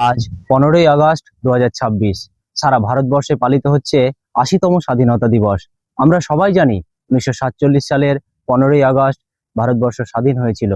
আজ 15ই আগস্ট 2026 সারা ভারতবর্ষে পালিত হচ্ছে 80তম স্বাধীনতা দিবস। আমরা সবাই জানি 1947 সালের 15ই আগস্ট ভারতবর্ষ স্বাধীন হয়েছিল।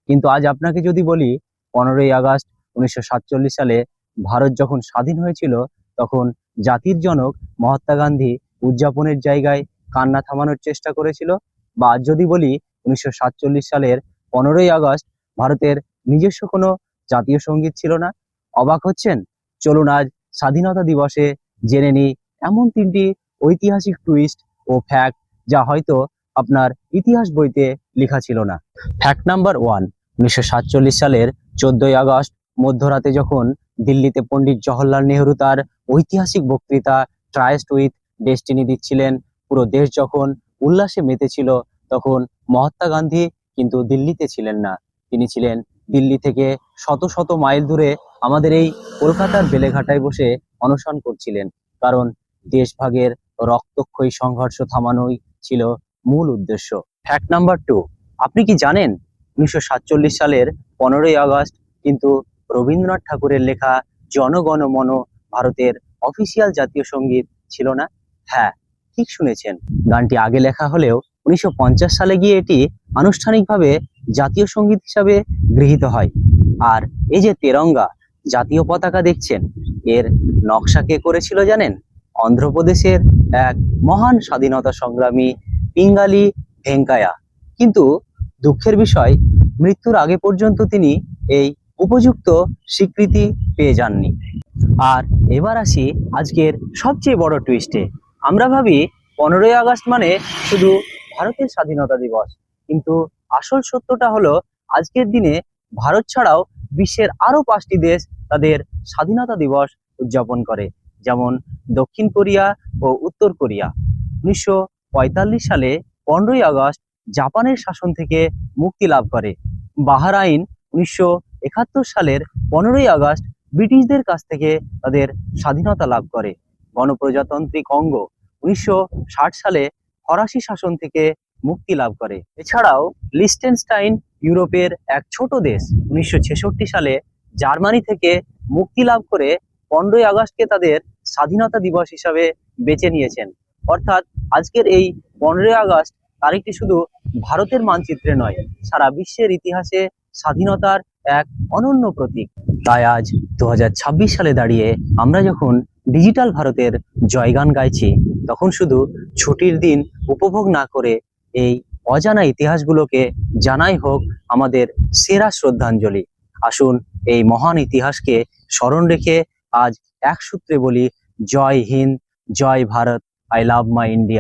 কিন্তু আজ আপনাকে যদি বলি 15ই আগস্ট 1947 সালে ভারত যখন স্বাধীন হয়েছিল, তখন জাতির জনক মহাত্মা গান্ধী উদযাপনের জায়গায় কান্না থামানোর চেষ্টা করেছিল। বা আজ যদি বলি 1947 সালের 15ই আগস্ট ভারতের নিজস্ব কোনো জাতীয় সঙ্গীত ছিল না। অবাক হচ্ছেন? চলুন আজ স্বাধীনতা দিবসে জেনে নিই এমন তিনটি ঐতিহাসিক টুইস্ট ও ফ্যাক্ট যা হয়তো আপনার ইতিহাস বইতে লেখা ছিল না। ফ্যাক্ট নাম্বার 1, 1947 সালের 14ই আগস্ট মধ্যরাতে যখন দিল্লিতে পণ্ডিত জওহরলাল নেহরু তার ঐতিহাসিক বক্তৃতা ট্রাইস্ট উইথ ডেস্টিনি দিচ্ছিলেন, পুরো দেশ যখন উল্লাসে মেতেছিল, তখন মহাত্মা গান্ধী কিন্তু দিল্লিতে ছিলেন না। তিনি ছিলেন দিল্লি থেকে শত শত মাইল দূরে আমাদের এই কলকাতার বেলেঘাটায় বসে অনশন করছিলেন। কারণ দেশভাগের রক্তক্ষয়ী সংঘর্ষ থামানোই ছিল মূল উদ্দেশ্য। ফ্যাক্ট নাম্বার 2, আপনি কি জানেন 1947 সালের 15ই আগস্ট কিন্তু রবীন্দ্রনাথ ঠাকুরের লেখা জনগণ মন ভারতের অফিসিয়াল জাতীয় সঙ্গীত ছিল না? হ্যাঁ, ঠিক শুনেছেন। গানটি আগে লেখা হলেও 1950 সালে গিয়ে এটি আনুষ্ঠানিকভাবে জাতীয় সঙ্গীত হিসাবে গৃহীত হয়। আর এই যে তেরঙ্গা জাতীয় পতাকা দেখছেন, এর নকশা কে করেছিল জানেন? অন্ধ্রপ্রদেশের এক মহান স্বাধীনতা সংগ্রামী পিঙ্গালি ভেঙ্কায়া। কিন্তু দুঃখের বিষয়, মৃত্যুর আগে পর্যন্ত তিনি এই উপযুক্ত স্বীকৃতি পেয়ে যাননি। আর এবার আসি আজকের সবচেয়ে বড় টুইস্টে। আমরা ভাবি 15ই আগস্ট মানে শুধু ভারতের স্বাধীনতা দিবস, কিন্তু আসল সত্যটা হলো আজকের দিনে ভারত ছাড়াও বিশ্বের আরো 5টি দেশ তাদের স্বাধীনতা দিবস উদযাপন করে, যেমন দক্ষিণ কোরিয়া ও উত্তর কোরিয়া। 1945 সালে 15ই আগস্ট জাপানের শাসন থেকে মুক্তি লাভ করে। বাহরাইন 1971 সালের 15ই আগস্ট ব্রিটিশদের কাছ থেকে তাদের স্বাধীনতা লাভ করে। গণপ্রজাতন্ত্রী কঙ্গো 1960 সালে ফরাসি শাসন থেকে মুক্তি লাভ করে। এছাড়াও লিস্টেনস্টাইন ইউরোপের এক ছোট দেশ 1966 সালে জার্মানি থেকে মুক্তি লাভ করে 15ই আগস্টকে তাদের স্বাধীনতা দিবস হিসাবে বেছে নিয়েছেন। অর্থাৎ আজকের এই 15ই আগস্ট তারিখটি শুধু ভারতের মানচিত্রে নয়, সারা বিশ্বের ইতিহাসে স্বাধীনতার এক অনন্য প্রতীক। তাই আজ 2026 সালে দাঁড়িয়ে আমরা যখন ডিজিটাল ভারতের জয়গান গাইছি, তখন শুধু ছুটির দিন উপভোগ না করে এই অজানা ইতিহাসগুলোকে জানাই হোক আমাদের সেরা শ্রদ্ধাঞ্জলি। আসুন এই মহান ইতিহাসকে স্মরণ রেখে আজ এক সূত্রে বলি, জয় হিন্দ, জয় Bharat, I love my India.